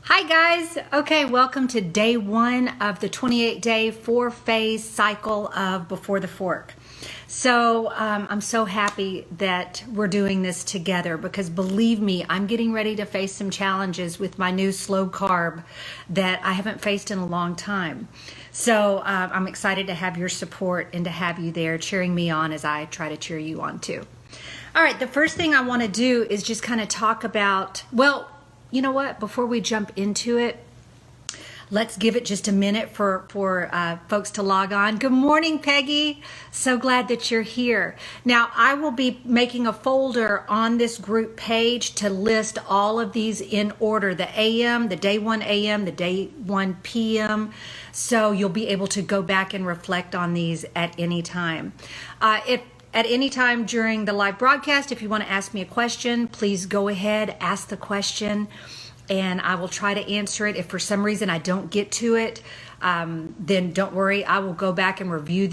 Hi guys. Okay, welcome to day one of the 28-day 4-phase cycle of Before the Fork. So I'm so happy that we're doing this together because believe me, I'm getting ready to face some challenges with my new slow carb that I haven't faced in a long time. So I'm excited to have your support and to have you there cheering me on as I try to cheer you on too. All right, the first thing I want to do is just kind of talk about, well, you know what? Before we jump into it, let's give it just a minute for folks to log on. Good morning, Peggy. So glad that you're here. Now, I will be making a folder on this group page to list all of these in order, the AM, the day 1 AM, the day 1 PM. So you'll be able to go back and reflect on these at any time. At any time during the live broadcast, if you want to ask me a question, please go ahead, ask the question, and I will try to answer it. If for some reason I don't get to it, then don't worry. I will go back and review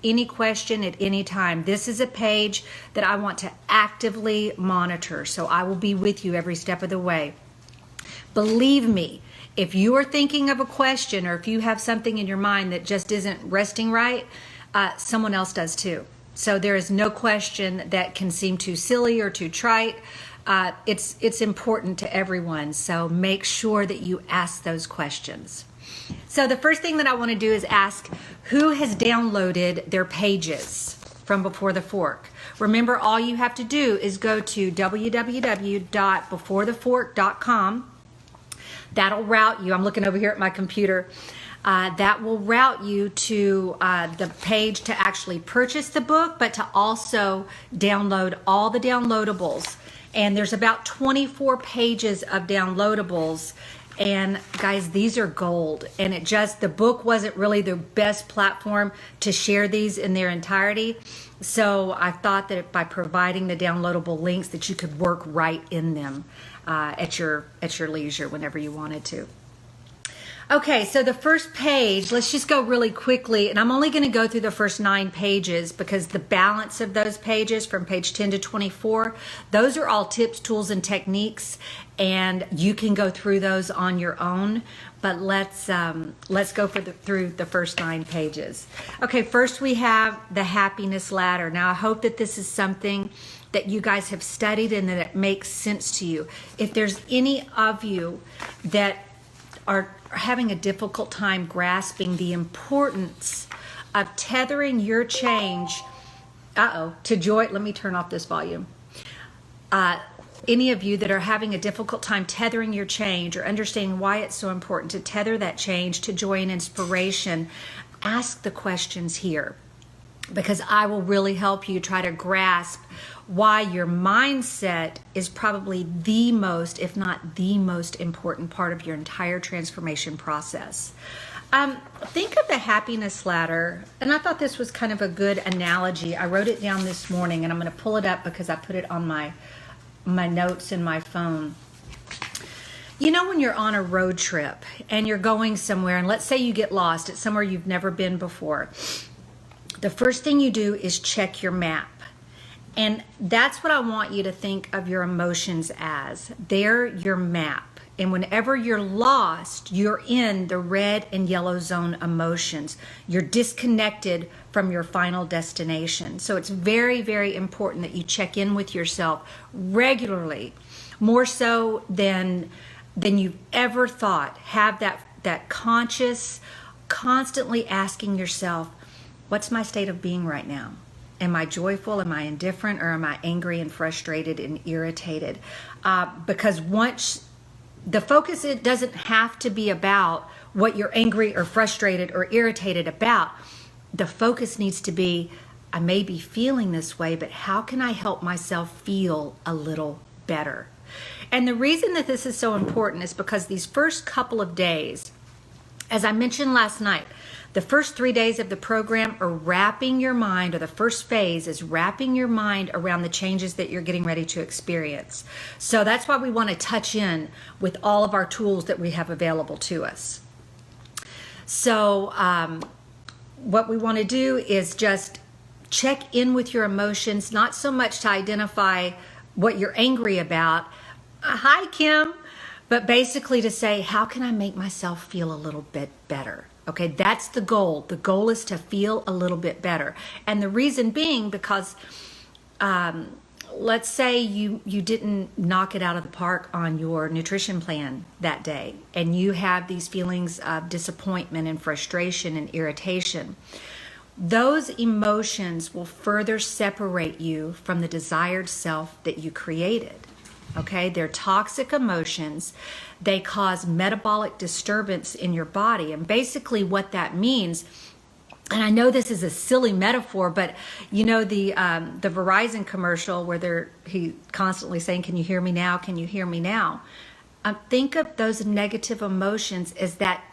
any question at any time. This is a page that I want to actively monitor, so I will be with you every step of the way. Believe me, if you are thinking of a question or if you have something in your mind that just isn't resting right, someone else does too. So there is no question that can seem too silly or too trite. It's important to everyone, so make sure that you ask those questions. So the first thing that I want to do is ask who has downloaded their pages from Before the Fork. Remember, all you have to do is go to www.beforethefork.com. That'll route you. I'm looking over here at my computer. That will route you to the page to actually purchase the book, but to also download all the downloadables. And there's about 24 pages of downloadables. And guys, these are gold. And the book wasn't really the best platform to share these in their entirety. So I thought that by providing the downloadable links that you could work right in them at your leisure whenever you wanted to. Okay, so the first page, let's just go really quickly, and I'm only going to go through the first 9 pages because the balance of those pages from page 10 to 24, those are all tips, tools, and techniques, and you can go through those on your own, but let's go through the first 9 pages. Okay, first we have the happiness ladder. Now, I hope that this is something that you guys have studied and that it makes sense to you. If there's any of you that are having a difficult time grasping the importance of tethering your change to joy. Let me turn off this volume. Any of you that are having a difficult time tethering your change or understanding why it's so important to tether that change to joy and inspiration, ask the questions here, because I will really help you try to grasp why your mindset is probably the most, if not the most important part of your entire transformation process. Think of the happiness ladder, and I thought this was kind of a good analogy. I wrote it down this morning, and I'm going to pull it up because I put it on my notes in my phone. You know, when you're on a road trip and you're going somewhere, and let's say you get lost at somewhere you've never been before, the first thing you do is check your map. And that's what I want you to think of your emotions as. They're your map. And whenever you're lost, you're in the red and yellow zone emotions. You're disconnected from your final destination. So it's very, very important that you check in with yourself regularly, more so than you've ever thought. Have that conscious, constantly asking yourself, what's my state of being right now? Am I joyful? Am I indifferent? Or am I angry and frustrated and irritated? Because once the focus, it doesn't have to be about what you're angry or frustrated or irritated about. The focus needs to be, I may be feeling this way, but how can I help myself feel a little better? And the reason that this is so important is because these first couple of days, as I mentioned last night, the first 3 days of the program are wrapping your mind, or the first phase is wrapping your mind around the changes that you're getting ready to experience. So that's why we want to touch in with all of our tools that we have available to us. So what we want to do is just check in with your emotions, not so much to identify what you're angry about. Hi, Kim. But basically to say, how can I make myself feel a little bit better? Okay, that's the goal. The goal is to feel a little bit better. And the reason being because let's say you didn't knock it out of the park on your nutrition plan that day, and you have these feelings of disappointment and frustration and irritation. Those emotions will further separate you from the desired self that you created. Okay, they're toxic emotions. They cause metabolic disturbance in your body. And basically what that means, and I know this is a silly metaphor, but you know the Verizon commercial where he constantly saying, "Can you hear me now? Can you hear me now?" Think of those negative emotions as that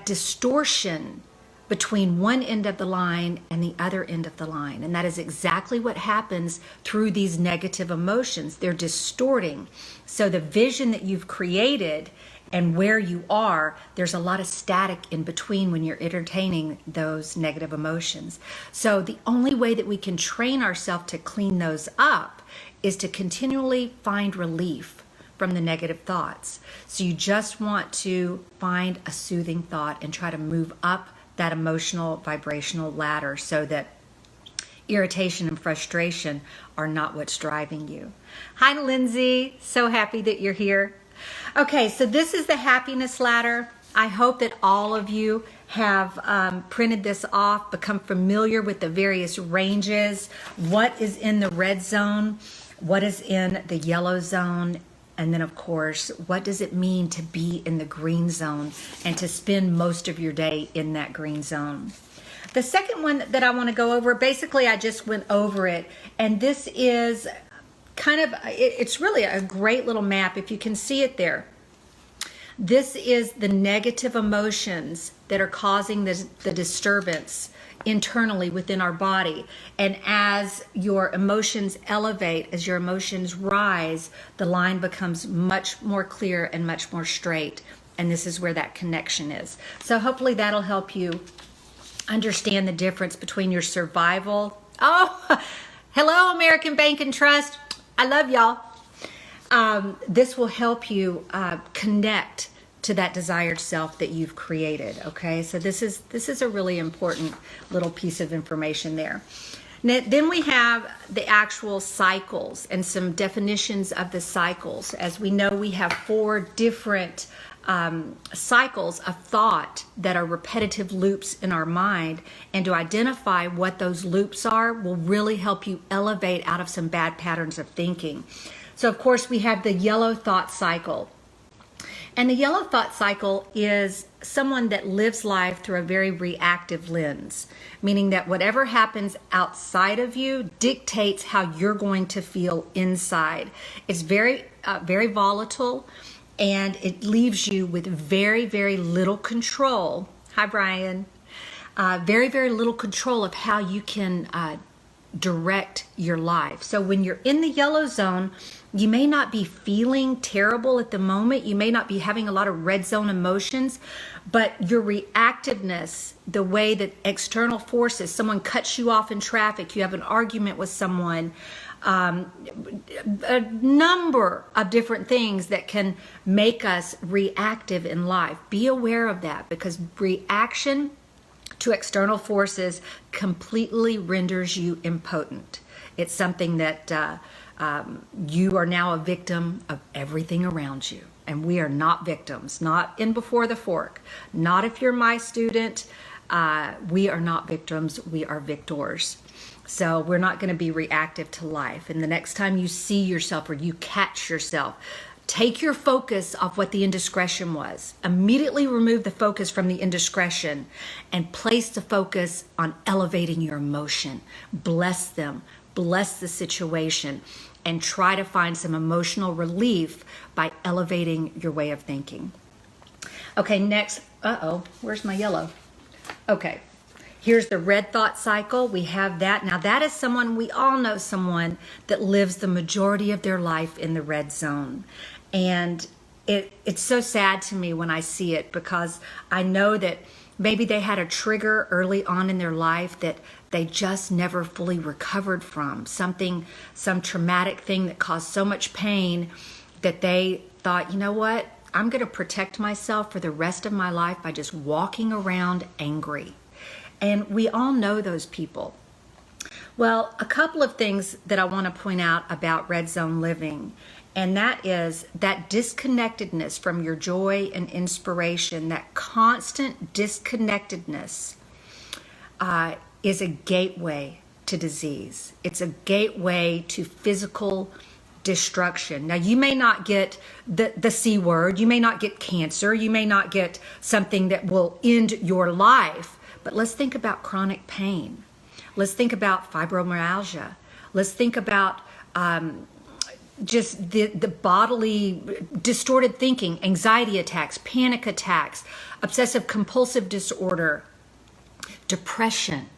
distortion between one end of the line and the other end of the line. And that is exactly what happens through these negative emotions. They're distorting. So the vision that you've created and where you are, there's a lot of static in between when you're entertaining those negative emotions. So the only way that we can train ourselves to clean those up is to continually find relief from the negative thoughts. So you just want to find a soothing thought and try to move up that emotional vibrational ladder so that irritation and frustration are not what's driving you. Hi, Lindsay. So happy that you're here. Okay, so this is the happiness ladder. I hope that all of you have printed this off, become familiar with the various ranges, what is in the red zone, what is in the yellow zone, and then, of course, what does it mean to be in the green zone and to spend most of your day in that green zone? The second one that I want to go over, basically I just went over it, and this is kind of, it's really a great little map if you can see it there. This is the negative emotions that are causing the disturbance internally within our body. And as your emotions elevate, as your emotions rise, the line becomes much more clear and much more straight. And this is where that connection is. So hopefully that'll help you understand the difference between your survival. Oh, hello, American Bank and Trust. I love y'all. This will help you connect to that desired self that you've created. Okay, so this is a really important little piece of information there. Now, then we have the actual cycles and some definitions of the cycles. As we know, we have 4 different cycles of thought that are repetitive loops in our mind, and to identify what those loops are will really help you elevate out of some bad patterns of thinking. So of course we have the yellow thought cycle. And the yellow thought cycle is someone that lives life through a very reactive lens, meaning that whatever happens outside of you dictates how you're going to feel inside. It's very, very volatile, and it leaves you with very, very little control. Hi, Brian. Very, very little control of how you can direct your life. So when you're in the yellow zone, you may not be feeling terrible at the moment. You may not be having a lot of red zone emotions, but your reactiveness, the way that external forces, someone cuts you off in traffic, you have an argument with someone, a number of different things that can make us reactive in life. Be aware of that, because reaction to external forces completely renders you impotent. It's something that you are now a victim of everything around you. And we are not victims, not in Before the Fork. Not if you're my student. We are not victims, we are victors. So we're not going to be reactive to life. And the next time you see yourself or you catch yourself, take your focus off what the indiscretion was. Immediately remove the focus from the indiscretion and place the focus on elevating your emotion. Bless them, bless the situation, and try to find some emotional relief by elevating your way of thinking. Okay, next, where's my yellow? Okay, here's the red thought cycle. We have that. Now that is someone, we all know someone that lives the majority of their life in the red zone. And it's so sad to me when I see it, because I know that maybe they had a trigger early on in their life that they just never fully recovered from. Some traumatic thing that caused so much pain that they thought, you know what? I'm going to protect myself for the rest of my life by just walking around angry. And we all know those people. Well, a couple of things that I want to point out about red zone living, and that is that disconnectedness from your joy and inspiration, that constant disconnectedness is a gateway to disease. It's a gateway to physical destruction. Now, you may not get the C word, you may not get cancer, you may not get something that will end your life, but let's think about chronic pain. Let's think about fibromyalgia. Let's think about just the bodily distorted thinking, anxiety attacks, panic attacks, obsessive compulsive disorder, depression.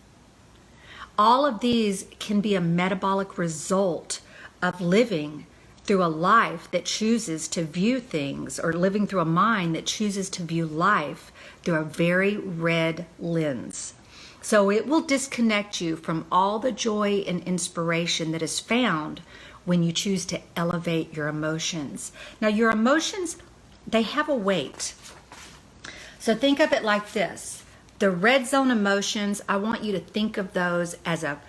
All of these can be a metabolic result of living through a life that chooses to view things, or living through a mind that chooses to view life through a very red lens. So it will disconnect you from all the joy and inspiration that is found when you choose to elevate your emotions. Now, your emotions, they have a weight. So think of it like this. The red zone emotions, I want you to think of those as a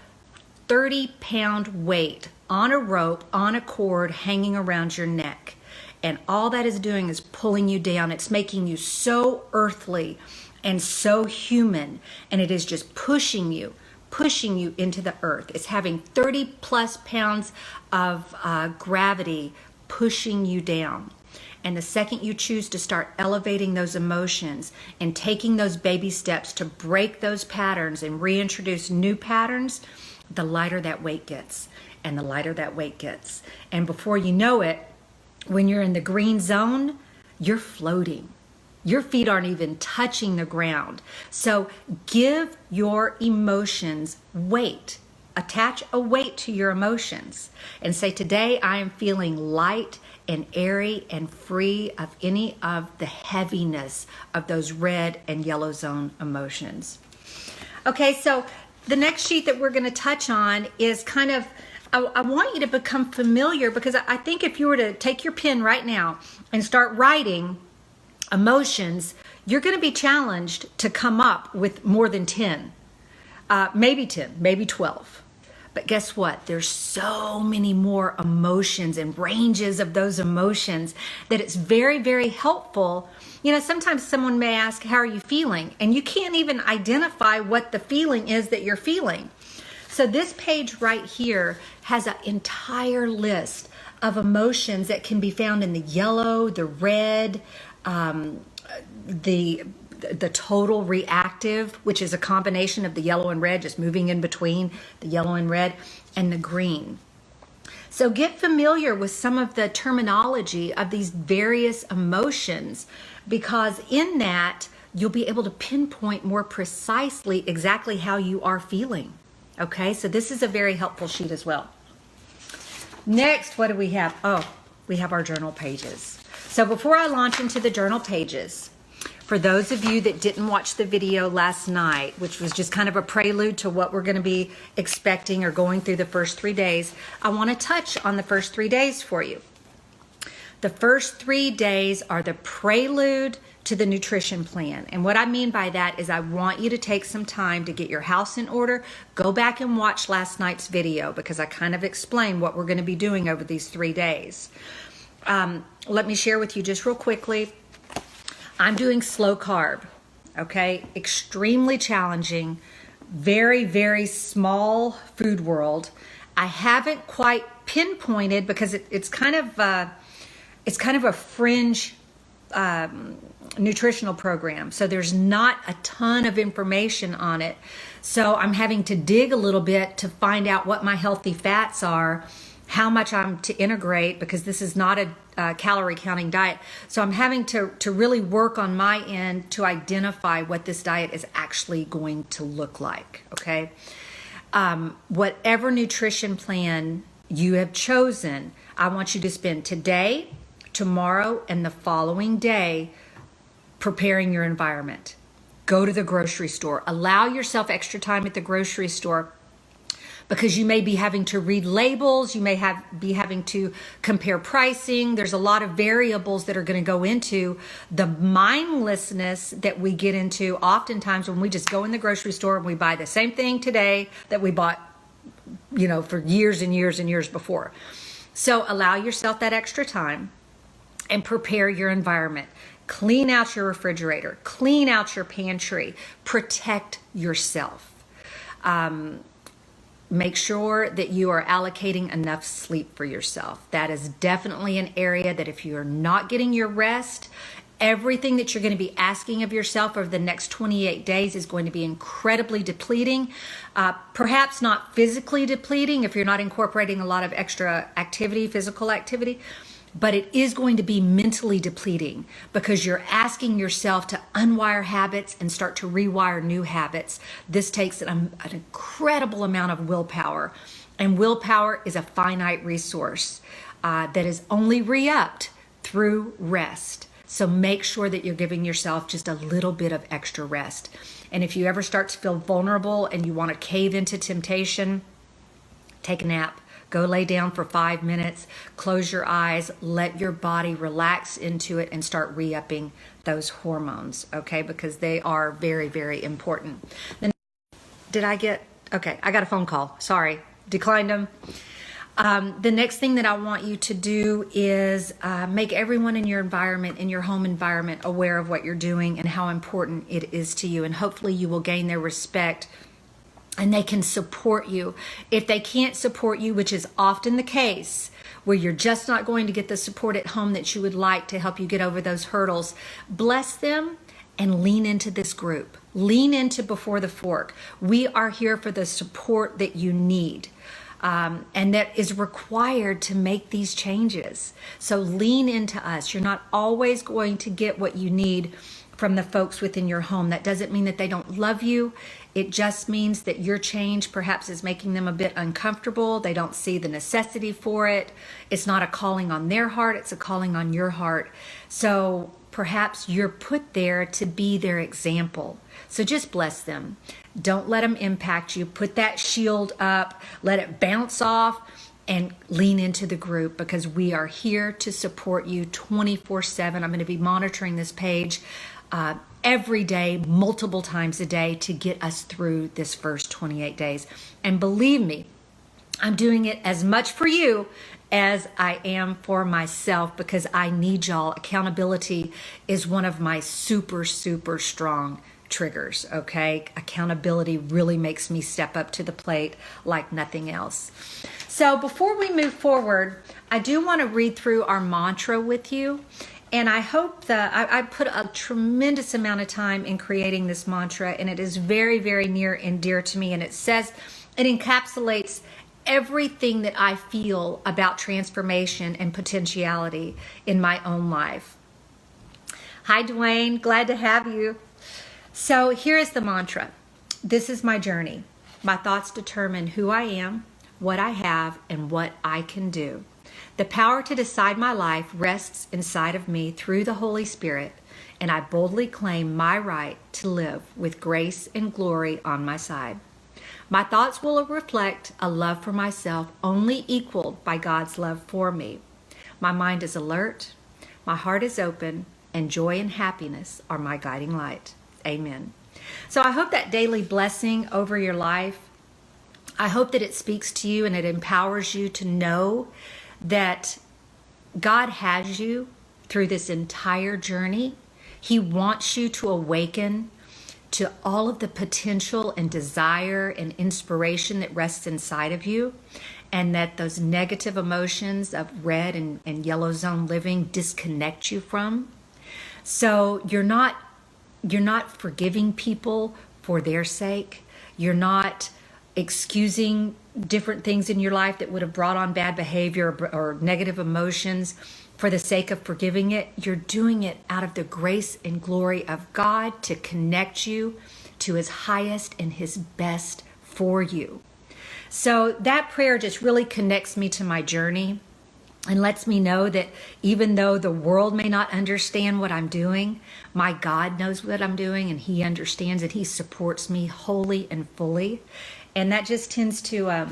30-pound weight on a rope, on a cord, hanging around your neck. And all that is doing is pulling you down. It's making you so earthly and so human, and it is just pushing you into the earth. It's having 30 plus pounds of gravity pushing you down. And the second you choose to start elevating those emotions and taking those baby steps to break those patterns and reintroduce new patterns, the lighter that weight gets, and the lighter that weight gets. And before you know it, when you're in the green zone, you're floating. Your feet aren't even touching the ground. So give your emotions weight. Attach a weight to your emotions and say, today I am feeling light and airy and free of any of the heaviness of those red and yellow zone emotions. Okay, so the next sheet that we're going to touch on is kind of, I want you to become familiar, because I think if you were to take your pen right now and start writing emotions, you're going to be challenged to come up with more than 10, maybe 10, maybe 12. But guess what? There's so many more emotions and ranges of those emotions that it's very, very helpful. You know, sometimes someone may ask, how are you feeling? And you can't even identify what the feeling is that you're feeling. So this page right here has an entire list of emotions that can be found in the yellow, the red, the total reactive, which is a combination of the yellow and red, just moving in between the yellow and red, and the green. So get familiar with some of the terminology of these various emotions, because in that you'll be able to pinpoint more precisely exactly how you are feeling. Okay, so this is a very helpful sheet as well. Next, what do we have? Oh, we have our journal pages. So before I launch into the journal pages, for those of you that didn't watch the video last night, which was just kind of a prelude to what we're going to be expecting or going through the first 3 days, I want to touch on the first 3 days for you. The first 3 days are the prelude to the nutrition plan. And what I mean by that is I want you to take some time to get your house in order. Go back and watch last night's video, because I kind of explained what we're going to be doing over these 3 days. Let me share with you just real quickly. I'm doing slow carb, okay? Extremely challenging, very, very small food world. I haven't quite pinpointed, because it's kind of a fringe nutritional program. So there's not a ton of information on it. So I'm having to dig a little bit to find out what my healthy fats are, how much I'm to integrate, because this is not a calorie counting diet. So I'm having to really work on my end to identify what this diet is actually going to look like, okay? Whatever nutrition plan you have chosen, I want you to spend today, tomorrow, and the following day preparing your environment. Go to the grocery store. Allow yourself extra time at the grocery store. because you may be having to read labels, you may be having to compare pricing. There's a lot of variables that are going to go into the mindlessness that we get into oftentimes when we just go in the grocery store and we buy the same thing today that we bought, for years and years and years before. So allow yourself that extra time and prepare your environment. Clean out your refrigerator, clean out your pantry, protect yourself. Make sure that you are allocating enough sleep for yourself. That is definitely an area that if you are not getting your rest, everything that you're going to be asking of yourself over the next 28 days is going to be incredibly depleting. Perhaps not physically depleting if you're not incorporating a lot of extra activity, physical activity, but it is going to be mentally depleting because you're asking yourself to unwire habits and start to rewire new habits. This takes an incredible amount of willpower, and willpower is a finite resource that is only re-upped through rest. So make sure that you're giving yourself just a little bit of extra rest. And if you ever start to feel vulnerable and you want to cave into temptation, take a nap. Go lay down for 5 minutes, close your eyes, let your body relax into it and start re-upping those hormones, okay? Because they are very, very important. Then, I got a phone call. Sorry, declined them. The next thing that I want you to do is make everyone in your environment, in your home environment, aware of what you're doing and how important it is to you. And hopefully you will gain their respect and they can support you. If they can't support you, which is often the case, where you're just not going to get the support at home that you would like to help you get over those hurdles, bless them and lean into this group. Lean into Before the Fork. We are here for the support that you need. And that is required to make these changes. So lean into us. You're not always going to get what you need from the folks within your home. That doesn't mean that they don't love you. It just means that your change perhaps is making them a bit uncomfortable. They don't see the necessity for it. It's not a calling on their heart. It's a calling on your heart. So perhaps you're put there to be their example. So just bless them. Don't let them impact you. Put that shield up, let it bounce off, and lean into the group because we are here to support you 24/7. I'm going to be monitoring this page every day, multiple times a day to get us through this first 28 days. And believe me, I'm doing it as much for you as I am for myself because I need y'all. Accountability is one of my super, super strong triggers, okay? Accountability really makes me step up to the plate like nothing else. So before we move forward, I do want to read through our mantra with you. And I hope that I put a tremendous amount of time in creating this mantra, and it is very, very near and dear to me. And it says, it encapsulates everything that I feel about transformation and potentiality in my own life. Hi, Dwayne. Glad to have you. So here is the mantra. This is my journey. My thoughts determine who I am, what I have, and what I can do. The power to decide my life rests inside of me through the Holy Spirit, and I boldly claim my right to live with grace and glory on my side. My thoughts will reflect a love for myself only equaled by God's love for me. My mind is alert, my heart is open, and joy and happiness are my guiding light. Amen. So I hope that daily blessing over your life, I hope that it speaks to you and it empowers you to know that God has you through this entire journey. He wants you to awaken to all of the potential and desire and inspiration that rests inside of you, and that those negative emotions of red and yellow zone living disconnect you from. So you're not forgiving people for their sake. You're not excusing different things in your life that would have brought on bad behavior or negative emotions for the sake of forgiving it. You're doing it out of the grace and glory of God to connect you to His highest and His best for you. So that prayer just really connects me to my journey and lets me know that even though the world may not understand what I'm doing, my God knows what I'm doing and He understands and He supports me wholly and fully. And that just tends to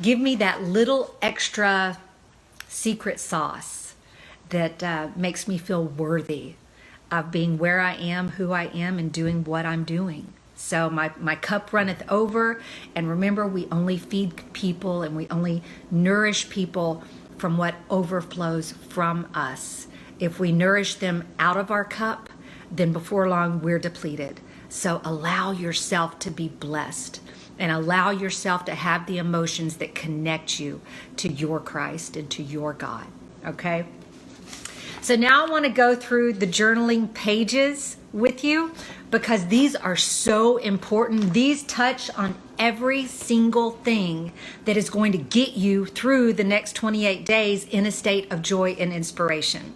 give me that little extra secret sauce that makes me feel worthy of being where I am, who I am, and doing what I'm doing. So my cup runneth over. And remember, we only feed people and we only nourish people from what overflows from us. If we nourish them out of our cup, then before long we're depleted. So allow yourself to be blessed and allow yourself to have the emotions that connect you to your Christ and to your God. Okay? So now I want to go through the journaling pages with you because these are so important. These touch on every single thing that is going to get you through the next 28 days in a state of joy and inspiration.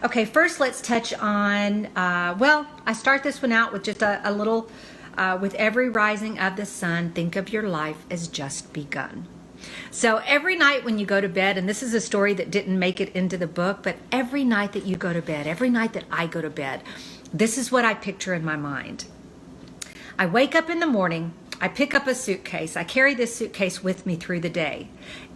Okay, first let's touch on, I start this one out with just a little, with every rising of the sun, think of your life as just begun. So every night when you go to bed, and this is a story that didn't make it into the book, but every night that you go to bed, every night that I go to bed, this is what I picture in my mind. I wake up in the morning, I pick up a suitcase, I carry this suitcase with me through the day.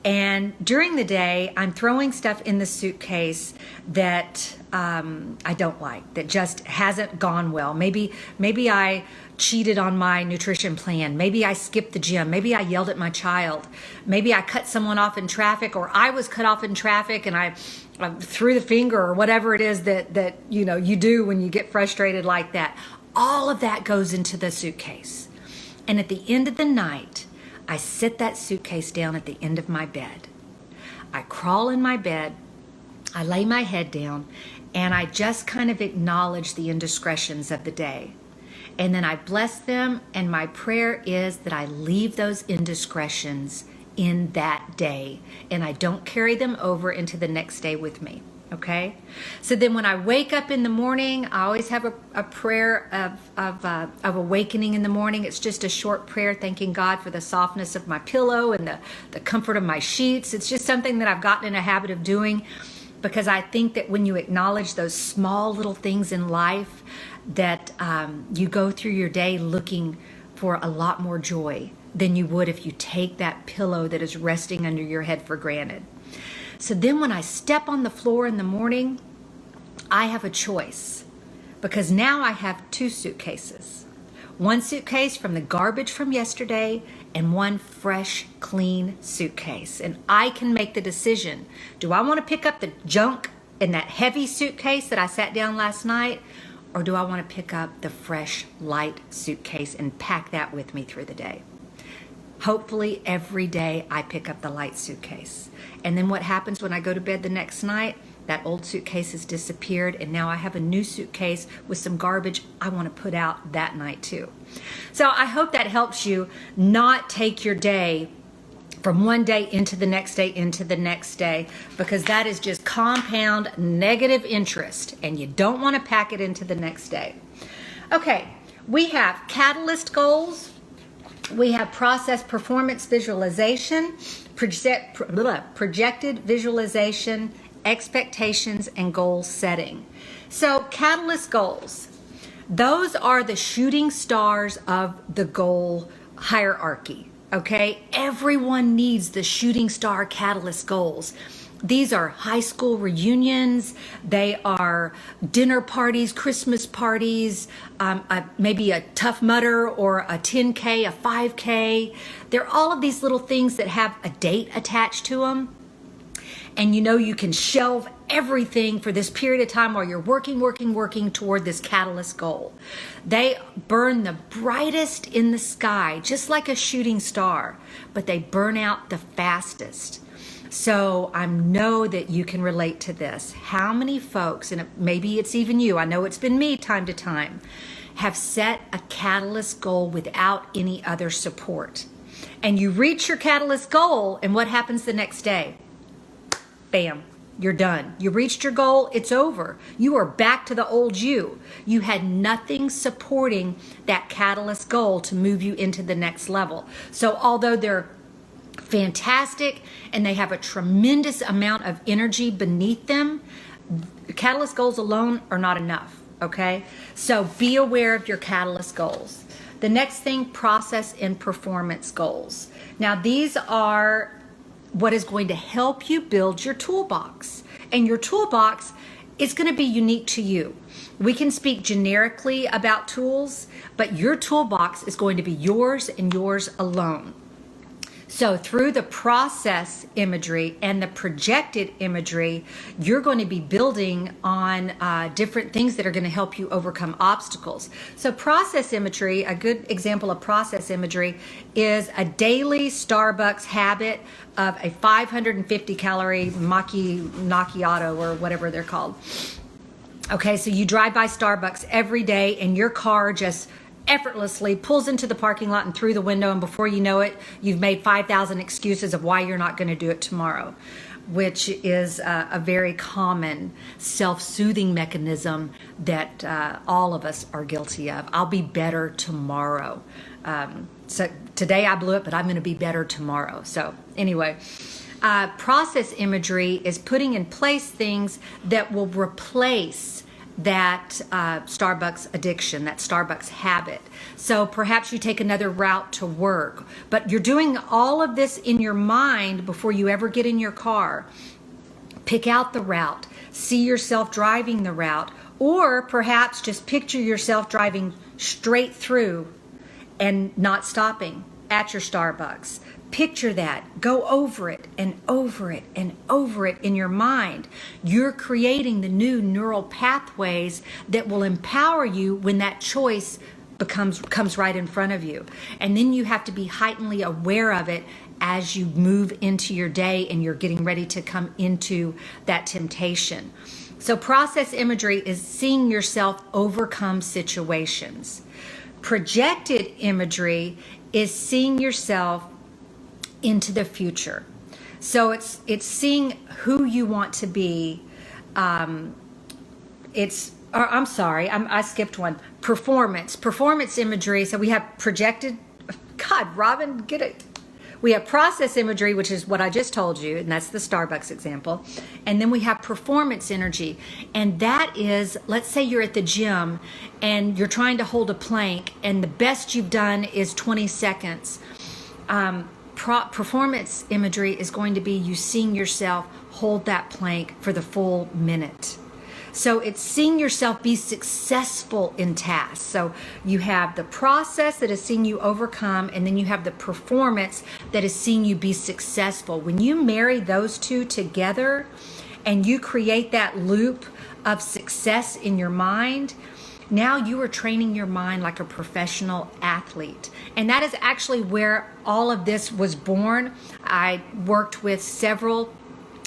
And during the day, I'm throwing stuff in the suitcase that I don't like, that just hasn't gone well. Maybe I cheated on my nutrition plan. Maybe I skipped the gym. Maybe I yelled at my child. Maybe I cut someone off in traffic, or I was cut off in traffic and I threw the finger, or whatever it is that you do when you get frustrated like that. All of that goes into the suitcase. And at the end of the night, I sit that suitcase down at the end of my bed. I crawl in my bed, I lay my head down, and I just kind of acknowledge the indiscretions of the day. And then I bless them, and my prayer is that I leave those indiscretions in that day, and I don't carry them over into the next day with me. Okay? So then when I wake up in the morning, I always have a prayer of awakening in the morning. It's just a short prayer thanking God for the softness of my pillow and the comfort of my sheets. It's just something that I've gotten in a habit of doing because I think that when you acknowledge those small little things in life, that you go through your day looking for a lot more joy than you would if you take that pillow that is resting under your head for granted. So then when I step on the floor in the morning, I have a choice because now I have two suitcases. One suitcase from the garbage from yesterday and one fresh, clean suitcase. And I can make the decision. Do I want to pick up the junk in that heavy suitcase that I sat down last night? Or do I want to pick up the fresh, light suitcase and pack that with me through the day? Hopefully every day I pick up the light suitcase. And then what happens when I go to bed the next night? That old suitcase has disappeared and now I have a new suitcase with some garbage I want to put out that night too. So I hope that helps you not take your day from one day into the next day into the next day, because that is just compound negative interest and you don't want to pack it into the next day. Okay, we have catalyst goals. We have process performance visualization, projected visualization, expectations, and goal setting. So catalyst goals, those are the shooting stars of the goal hierarchy. Okay, everyone needs the shooting star catalyst goals. These are high school reunions, they are dinner parties, Christmas parties, maybe a Tough Mudder or a 10K, a 5K. They're all of these little things that have a date attached to them. And you can shelve everything for this period of time while you're working toward this catalyst goal. They burn the brightest in the sky, just like a shooting star, but they burn out the fastest. So I know that you can relate to this. How many folks, and maybe it's even you, I know it's been me time to time, have set a catalyst goal without any other support. And you reach your catalyst goal, and what happens the next day? Bam, you're done. You reached your goal, it's over. You are back to the old you. You had nothing supporting that catalyst goal to move you into the next level. So although they're fantastic and they have a tremendous amount of energy beneath them, catalyst goals alone are not enough, okay? So be aware of your catalyst goals. The next thing, process and performance goals. Now, these are what is going to help you build your toolbox. And your toolbox is going to be unique to you. We can speak generically about tools, but your toolbox is going to be yours and yours alone. So through the process imagery and the projected imagery, you're going to be building on different things that are going to help you overcome obstacles. So process imagery, a good example of process imagery is a daily Starbucks habit of a 550 calorie macchiato or whatever they're called. Okay, so you drive by Starbucks every day and your car just effortlessly pulls into the parking lot and through the window, and before you know it, you've made 5,000 excuses of why you're not going to do it tomorrow, which is a very common self-soothing mechanism that all of us are guilty of. I'll be better tomorrow. So today I blew it, but I'm going to be better tomorrow. So anyway, process imagery is putting in place things that will replace that Starbucks addiction, that Starbucks habit. So perhaps you take another route to work, but you're doing all of this in your mind before you ever get in your car. Pick out the route, see yourself driving the route, or perhaps just picture yourself driving straight through and not stopping at your Starbucks. Picture that. Go over it and over it and over it in your mind. You're creating the new neural pathways that will empower you when that choice comes right in front of you. And then you have to be heightenedly aware of it as you move into your day and you're getting ready to come into that temptation. So process imagery is seeing yourself overcome situations. Projected imagery is seeing yourself into the future. So it's seeing who you want to be. I skipped one. Performance imagery. So we have projected, God, Robin, get it. We have process imagery, which is what I just told you, and that's the Starbucks example. And then we have performance energy. And that is, let's say you're at the gym and you're trying to hold a plank and the best you've done is 20 seconds. Performance imagery is going to be you seeing yourself hold that plank for the full minute. So it's seeing yourself be successful in tasks. So you have the process that is seeing you overcome, and then you have the performance that is seeing you be successful. When you marry those two together and you create that loop of success in your mind, now you are training your mind like a professional athlete. And that is actually where all of this was born. I worked with several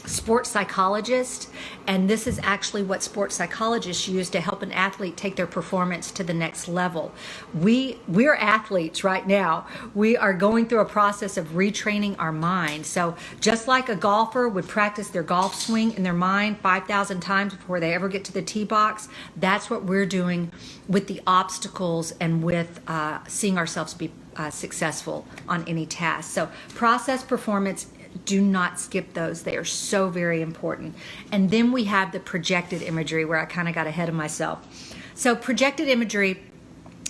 sports psychologists, and this is actually what sports psychologists use to help an athlete take their performance to the next level. We're athletes right now. We are going through a process of retraining our mind. So just like a golfer would practice their golf swing in their mind 5,000 times before they ever get to the tee box, that's what we're doing with the obstacles and with seeing ourselves be successful on any task. So process, performance, do not skip those. They are so very important. And then we have the projected imagery, where I kind of got ahead of myself. So projected imagery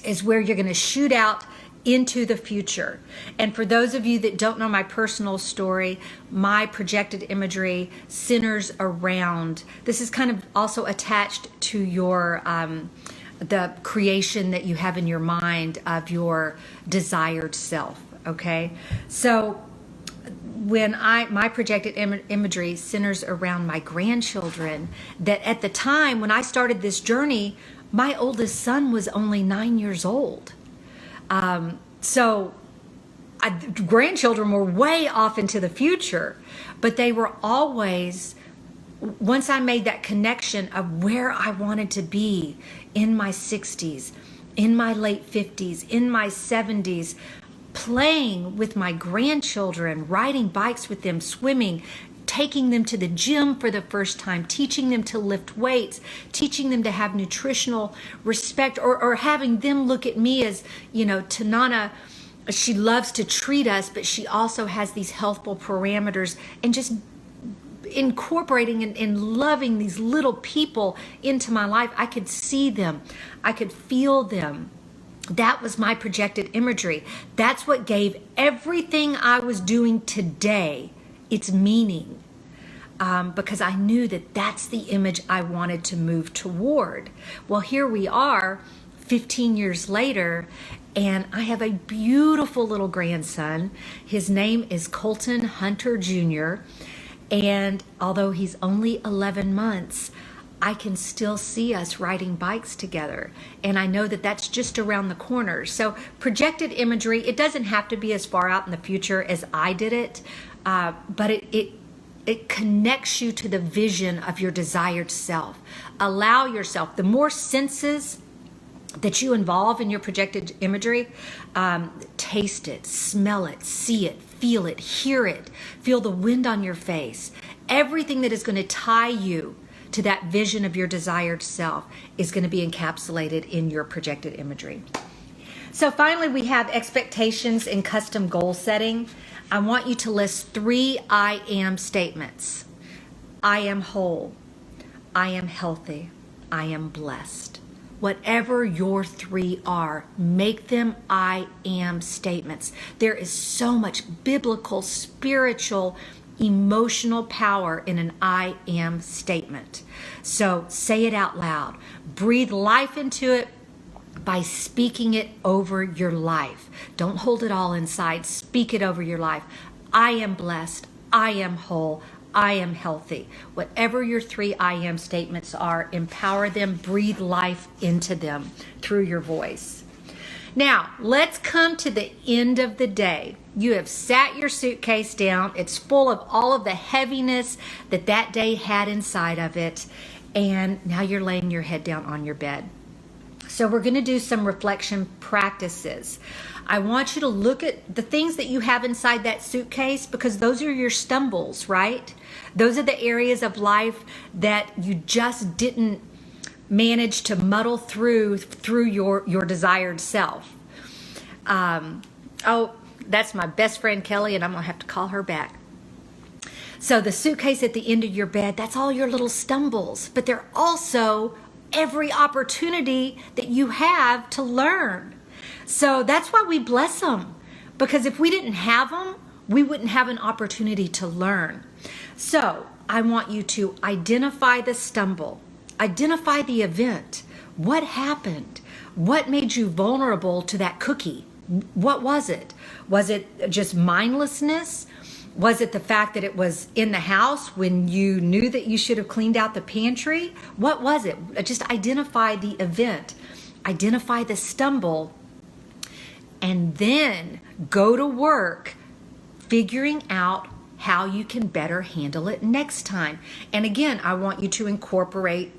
is where you're going to shoot out into the future. And for those of you that don't know my personal story, my projected imagery centers around, this is kind of also attached to your the creation that you have in your mind of your desired self. Okay, so when my projected imagery centers around my grandchildren, that at the time when I started this journey, my oldest son was only 9 years old. Grandchildren were way off into the future, but they were always, once I made that connection of where I wanted to be in my 60s, in my late 50s, in my 70s, playing with my grandchildren, riding bikes with them, swimming, taking them to the gym for the first time, teaching them to lift weights, teaching them to have nutritional respect, or having them look at me as, Tanana, she loves to treat us, but she also has these healthful parameters, and just incorporating and loving these little people into my life. I could see them. I could feel them. That was my projected imagery. That's what gave everything I was doing today its meaning. Because I knew that that's the image I wanted to move toward. Well, here we are 15 years later, and I have a beautiful little grandson. His name is Colton Hunter Jr., and although he's only 11 months, I can still see us riding bikes together. And I know that that's just around the corner. So projected imagery, it doesn't have to be as far out in the future as I did it, but it connects you to the vision of your desired self. Allow yourself, the more senses that you involve in your projected imagery, taste it, smell it, see it, feel it, hear it, feel the wind on your face. Everything that is going to tie you to that vision of your desired self is going to be encapsulated in your projected imagery. So finally, we have expectations and custom goal setting. I want you to list 3 I am statements. I am whole. I am healthy. I am blessed. Whatever your 3 are, make them I am statements. There is so much biblical, spiritual, emotional power in an I am statement. So say it out loud. Breathe life into it by speaking it over your life. Don't hold it all inside. Speak it over your life. I am blessed. I am whole. I am healthy. Whatever your 3 I am statements are, empower them, breathe life into them through your voice. Now, let's come to the end of the day. You have sat your suitcase down. It's full of all of the heaviness that that day had inside of it. And now you're laying your head down on your bed. So we're going to do some reflection practices. I want you to look at the things that you have inside that suitcase, because those are your stumbles, right? Those are the areas of life that you just didn't manage to muddle through your desired self. Oh, that's my best friend Kelly, and I'm going to have to call her back. So the suitcase at the end of your bed, that's all your little stumbles, but they're also every opportunity that you have to learn. So that's why we bless them, because if we didn't have them, we wouldn't have an opportunity to learn. So I want you to identify the stumble, identify the event. What happened? What made you vulnerable to that cookie? What was it? Was it just mindlessness? Was it the fact that it was in the house when you knew that you should have cleaned out the pantry? What was it? Just identify the event, identify the stumble, and then go to work figuring out how you can better handle it next time. And again, I want you to incorporate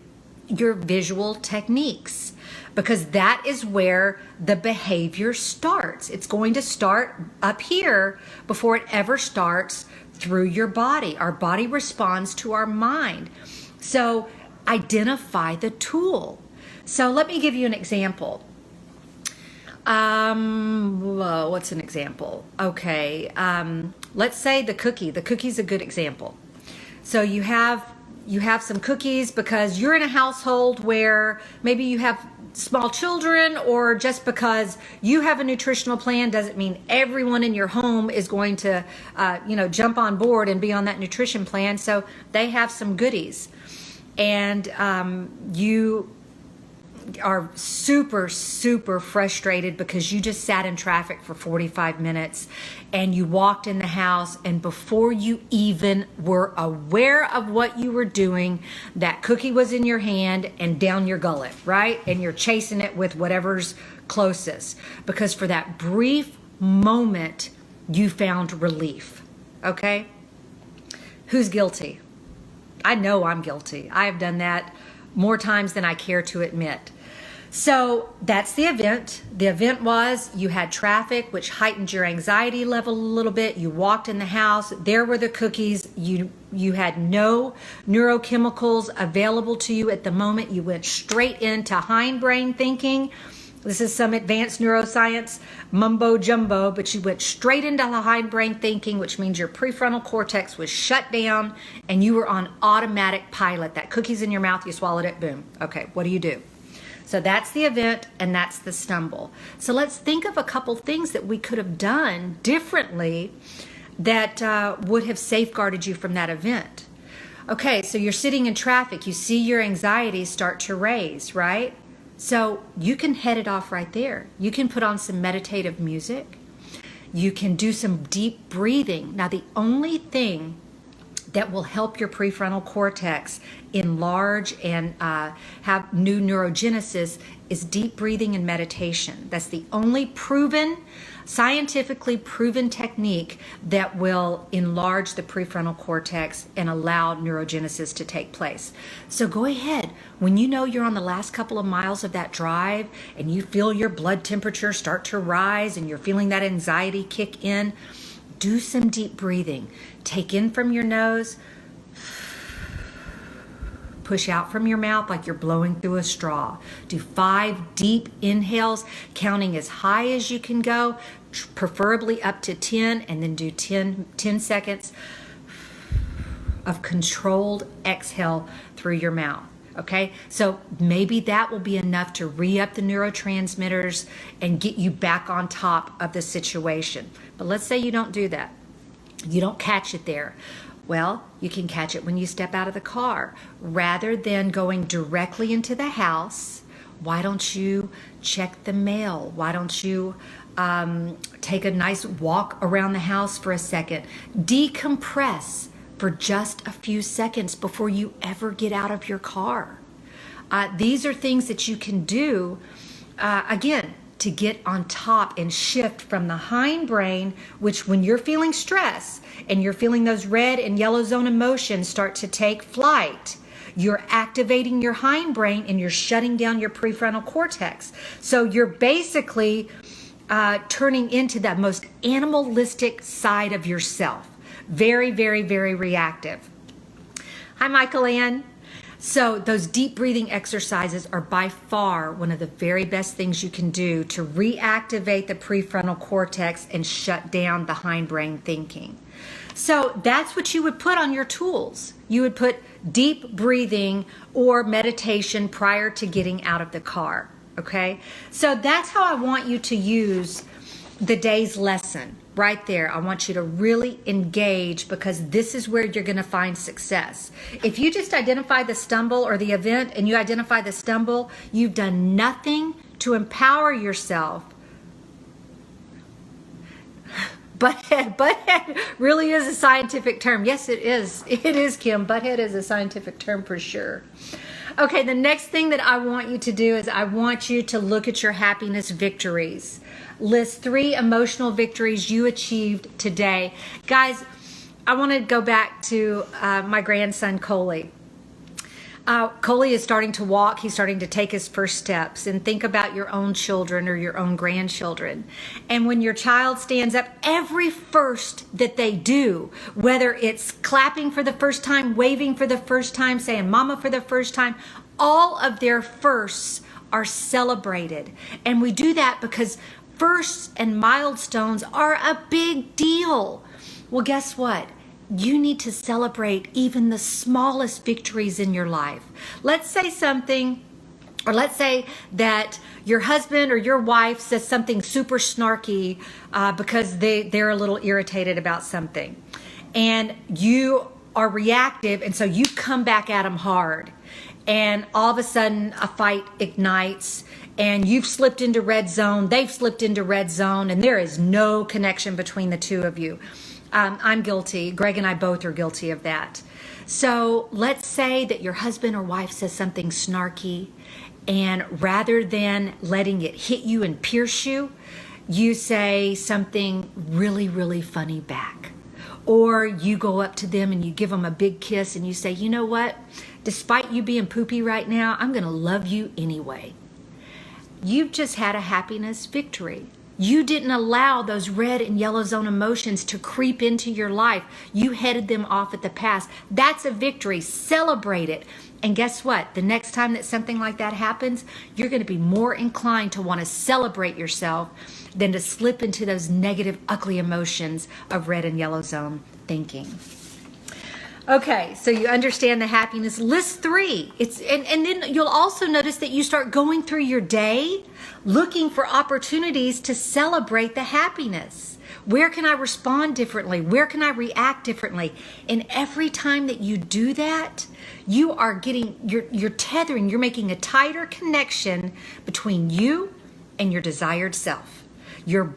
your visual techniques, because that is where the behavior starts. It's going to start up here before it ever starts through your body. Our body responds to our mind. So identify the tool. So let me give you an example. What's an example? Okay. Let's say the cookie. The cookie's a good example. So you have some cookies because you're in a household where maybe you have small children, or just because you have a nutritional plan doesn't mean everyone in your home is going to, jump on board and be on that nutrition plan. So they have some goodies, and you are super, super frustrated because you just sat in traffic for 45 minutes and you walked in the house, and before you even were aware of what you were doing, that cookie was in your hand and down your gullet, right? And you're chasing it with whatever's closest, because for that brief moment you found relief. Okay? Who's guilty? I know I'm guilty. I have done that more times than I care to admit. So that's the event. The event was you had traffic, which heightened your anxiety level a little bit. You walked in the house. There were the cookies. You had no neurochemicals available to you at the moment. You went straight into hindbrain thinking. This is some advanced neuroscience mumbo jumbo, but you went straight into the hindbrain thinking, which means your prefrontal cortex was shut down and you were on automatic pilot. That cookie's in your mouth, you swallowed it, boom. Okay, what do? So that's the event and that's the stumble. So let's think of a couple things that we could have done differently that would have safeguarded you from that event. Okay, so you're sitting in traffic, you see your anxiety start to raise, right? So you can head it off right there. You can put on some meditative music. You can do some deep breathing. Now, the only thing that will help your prefrontal cortex enlarge and have new neurogenesis is deep breathing and meditation. That's the only scientifically proven technique that will enlarge the prefrontal cortex and allow neurogenesis to take place. So go ahead, when you know you're on the last couple of miles of that drive and you feel your blood temperature start to rise and you're feeling that anxiety kick in, do some deep breathing. Take in from your nose, push out from your mouth like you're blowing through a straw. Do 5 deep inhales, counting as high as you can go, preferably up to 10, and then do 10 seconds of controlled exhale through your mouth. Okay, so maybe that will be enough to re-up the neurotransmitters and get you back on top of the situation. But let's say you don't do that. You don't catch it there. Well, you can catch it when you step out of the car. Rather than going directly into the house, why don't you check the mail? Why don't you take a nice walk around the house for a second? Decompress for just a few seconds before you ever get out of your car. These are things that you can do, again, to get on top and shift from the hindbrain, which when you're feeling stress and you're feeling those red and yellow zone emotions start to take flight, you're activating your hindbrain and you're shutting down your prefrontal cortex. So you're basically turning into that most animalistic side of yourself. Very, very, very reactive. Hi, Michael Ann. So those deep breathing exercises are by far one of the very best things you can do to reactivate the prefrontal cortex and shut down the hindbrain thinking. So that's what you would put on your tools. You would put deep breathing or meditation prior to getting out of the car. Okay? So that's how I want you to use the day's lesson. Right there, I want you to really engage because this is where you're going to find success. If you just identify the stumble or the event and you identify the stumble, you've done nothing to empower yourself. Butthead really is a scientific term. Yes, it is. It is, Kim. Butthead is a scientific term for sure. Okay, the next thing that I want you to do is I want you to look at your happiness victories. List 3 emotional victories you achieved today. Guys, I want to go back to my grandson, Coley. Coley is starting to walk. He's starting to take his first steps. And think about your own children or your own grandchildren. And when your child stands up, every first that they do, whether it's clapping for the first time, waving for the first time, saying mama for the first time, all of their firsts are celebrated. And we do that because firsts and milestones are a big deal. Well, guess what? You need to celebrate even the smallest victories in your life. Let's say something, or let's say that your husband or your wife says something super snarky because they're a little irritated about something. And you are reactive, and so you come back at them hard. And all of a sudden, a fight ignites, and you've slipped into red zone, they've slipped into red zone, and there is no connection between the two of you. I'm guilty. Greg and I both are guilty of that. So let's say that your husband or wife says something snarky, and rather than letting it hit you and pierce you, you say something really, really funny back. Or you go up to them and you give them a big kiss and you say, you know what? Despite you being poopy right now, I'm going to love you anyway. You've just had a happiness victory. You didn't allow those red and yellow zone emotions to creep into your life. You headed them off at the pass. That's a victory. Celebrate it. And guess what? The next time that something like that happens, you're going to be more inclined to want to celebrate yourself than to slip into those negative, ugly emotions of red and yellow zone thinking. Okay, so you understand the happiness. List 3. And then you'll also notice that you start going through your day looking for opportunities to celebrate the happiness. Where can I respond differently? Where can I react differently? And every time that you do that, you are getting, you're tethering, you're making a tighter connection between you and your desired self. You're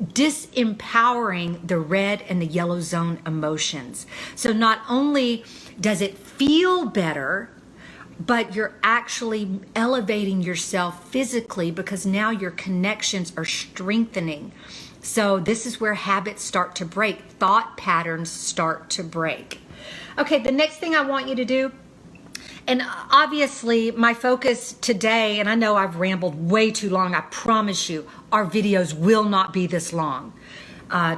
disempowering the red and the yellow zone emotions. So not only does it feel better, but you're actually elevating yourself physically because now your connections are strengthening. So this is where habits start to break, thought patterns start to break. Okay, the next thing I want you to do, and obviously my focus today, and I know I've rambled way too long, I promise you, our videos will not be this long.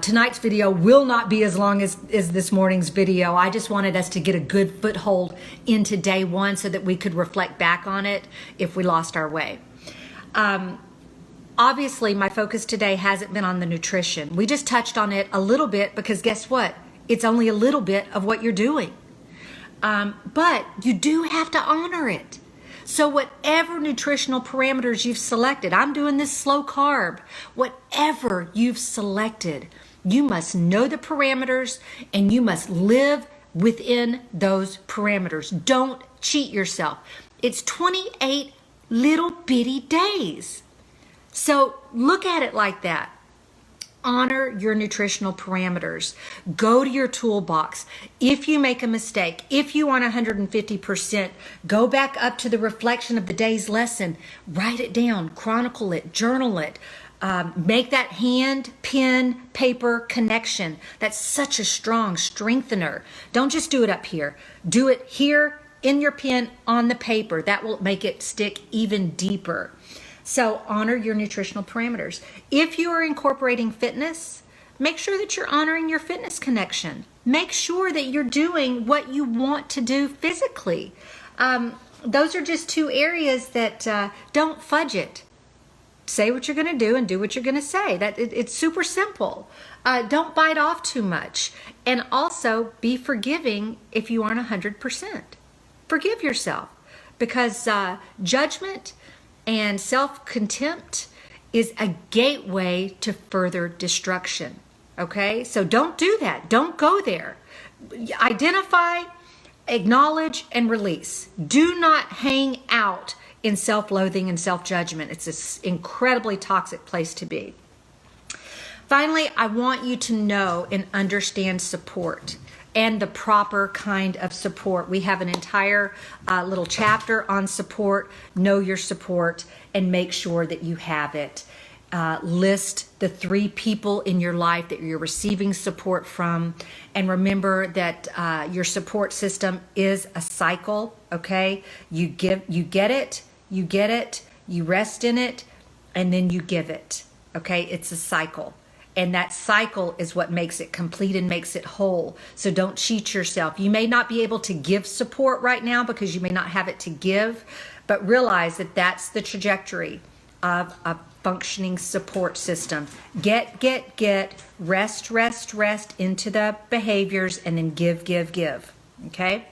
Tonight's video will not be as long as this morning's video. I just wanted us to get a good foothold into day 1 so that we could reflect back on it if we lost our way. Obviously, my focus today hasn't been on the nutrition. We just touched on it a little bit because guess what? It's only a little bit of what you're doing. But you do have to honor it. So whatever nutritional parameters you've selected, I'm doing this slow carb, whatever you've selected, you must know the parameters and you must live within those parameters. Don't cheat yourself. It's 28 little bitty days. So look at it like that. Honor your nutritional parameters. Go to your toolbox. If you make a mistake, if you want 150%, go back up to the reflection of the day's lesson. Write it down, chronicle it, journal it. Make that hand, pen, paper connection. That's such a strong strengthener. Don't just do it up here. Do it here in your pen on the paper. That will make it stick even deeper. So honor your nutritional parameters. If you are incorporating fitness, make sure that you're honoring your fitness connection. Make sure that you're doing what you want to do physically. Those are just 2 areas that don't fudge it. Say what you're going to do and do what you're going to say. It's super simple. Don't bite off too much. And also be forgiving if you aren't 100%. Forgive yourself because judgment and self-contempt is a gateway to further destruction. Okay? So don't do that. Don't go there. Identify, acknowledge, and release. Do not hang out in self-loathing and self-judgment. It's an incredibly toxic place to be. Finally, I want you to know and understand support and the proper kind of support. We have an entire little chapter on support. Know your support and make sure that you have it. List the 3 people in your life that you're receiving support from. And remember that your support system is a cycle, okay? You get it, you rest in it, and then you give it, okay? It's a cycle. And that cycle is what makes it complete and makes it whole. So don't cheat yourself. You may not be able to give support right now because you may not have it to give, but realize that that's the trajectory of a functioning support system. Get, rest into the behaviors, and then give. Okay?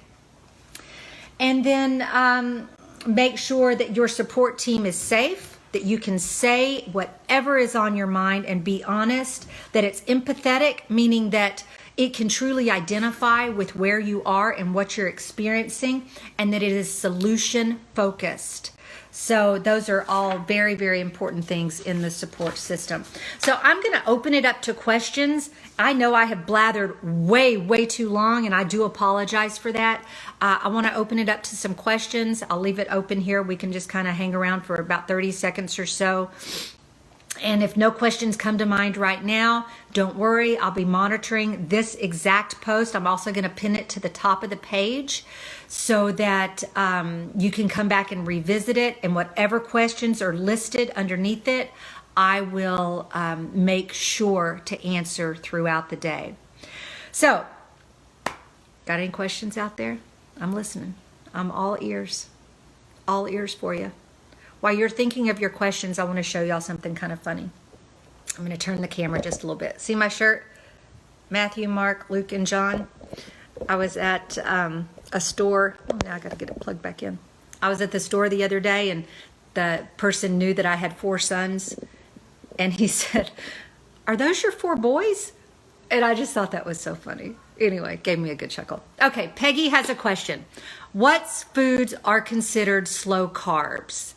And then make sure that your support team is safe, that you can say whatever is on your mind and be honest, that it's empathetic, meaning that it can truly identify with where you are and what you're experiencing, and that it is solution focused. So those are all very, very important things in the support system. So I'm going to open it up to questions. I know I have blathered way too long, and I do apologize for that. I want to open it up to some questions. I'll leave it open here. We can just kind of hang around for about 30 seconds or so. And if no questions come to mind right now, don't worry. I'll be monitoring this exact post. I'm also going to pin it to the top of the page so that you can come back and revisit it. And whatever questions are listed underneath it, I will make sure to answer throughout the day. So, got any questions out there? I'm listening. I'm all ears for you. While you're thinking of your questions, I want to show y'all something kind of funny. I'm going to turn the camera just a little bit. See my shirt? Matthew, Mark, Luke, and John. I was at a store. Oh, now I got to get it plugged back in. I was at the store the other day, and the person knew that I had 4 sons, and he said, "Are those your 4 boys?" And I just thought that was so funny. Anyway, gave me a good chuckle. Okay, Peggy has a question. What foods are considered slow carbs?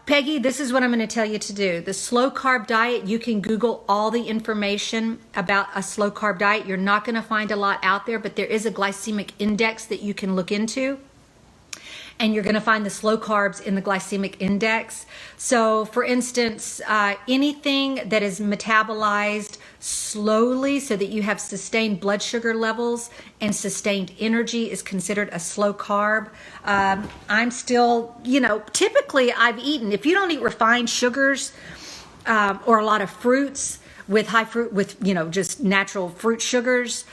Peggy, this is what I'm going to tell you to do. The slow carb diet, you can Google all the information about a slow carb diet. You're not going to find a lot out there, but there is a glycemic index that you can look into. And you're going to find the slow carbs in the glycemic index. So for instance, anything that is metabolized slowly so that you have sustained blood sugar levels and sustained energy is considered a slow carb. I'm still, typically I've eaten, if you don't eat refined sugars or a lot of fruits with just natural fruit sugars,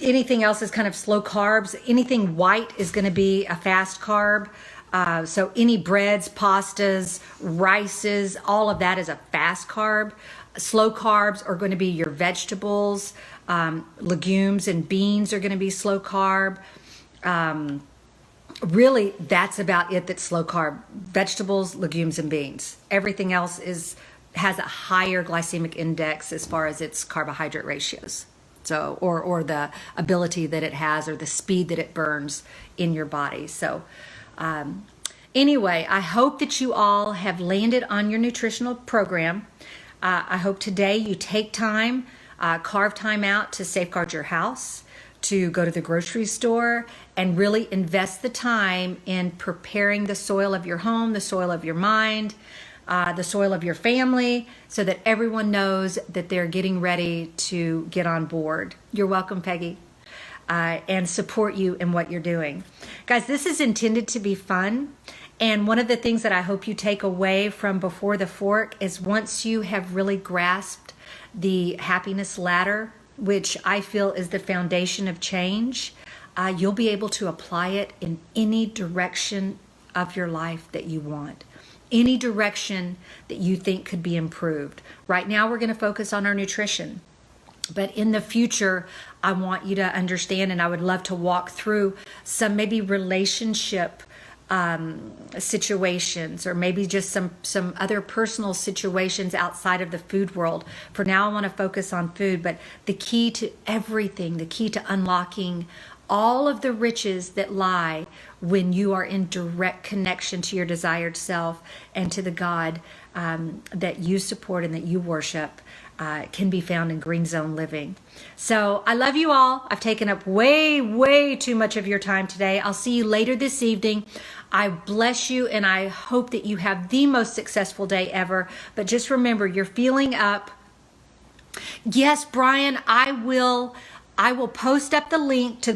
anything else is kind of slow carbs. Anything white is going to be a fast carb. So any breads, pastas, rices, all of that is a fast carb. Slow carbs are going to be your vegetables, legumes and beans are going to be slow carb. Really, that's about it that's slow carb. Vegetables, legumes, and beans. Everything else has a higher glycemic index as far as its carbohydrate ratios. So, or the ability that it has, or the speed that it burns in your body. So, anyway, I hope that you all have landed on your nutritional program. I hope today you take time, carve time out to safeguard your house, to go to the grocery store, and really invest the time in preparing the soil of your home, the soil of your mind, the soil of your family, so that everyone knows that they're getting ready to get on board. You're welcome, Peggy, and support you in what you're doing. Guys, this is intended to be fun. And one of the things that I hope you take away from Before the Fork is once you have really grasped the happiness ladder, which I feel is the foundation of change, you'll be able to apply it in any direction of your life that you want. Any direction that you think could be improved. Right now, we're going to focus on our nutrition. But in the future, I want you to understand, and I would love to walk through some maybe relationship situations, or maybe just some other personal situations outside of the food world. For now, I want to focus on food, but the key to everything, the key to unlocking all of the riches that lie when you are in direct connection to your desired self and to the God that you support and that you worship can be found in Green Zone Living. So I love you all. I've taken up way too much of your time today. I'll see you later this evening. I bless you, and I hope that you have the most successful day ever. But just remember, you're feeling up. Yes, Brian, I will post up the link to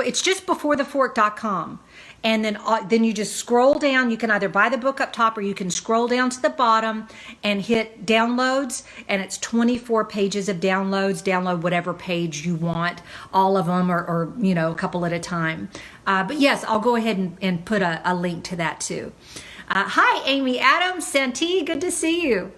it's just beforethefork.com. And then you just scroll down. You can either buy the book up top, or you can scroll down to the bottom and hit downloads. And it's 24 pages of downloads. Download whatever page you want, all of them, or a couple at a time. But yes, I'll go ahead and put a link to that too. Hi, Amy Adams, Santee, good to see you.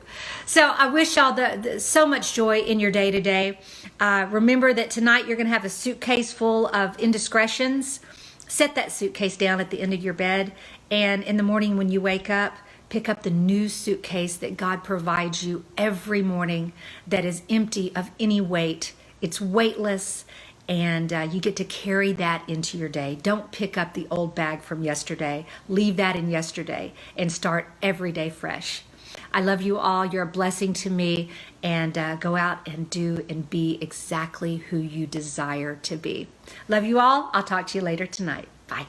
So I wish y'all so much joy in your day today. Remember that tonight you're going to have a suitcase full of indiscretions. Set that suitcase down at the end of your bed, and in the morning when you wake up, pick up the new suitcase that God provides you every morning that is empty of any weight. It's weightless, and you get to carry that into your day. Don't pick up the old bag from yesterday. Leave that in yesterday and start every day fresh. I love you all. You're a blessing to me, and go out and do and be exactly who you desire to be. Love you all. I'll talk to you later tonight. Bye.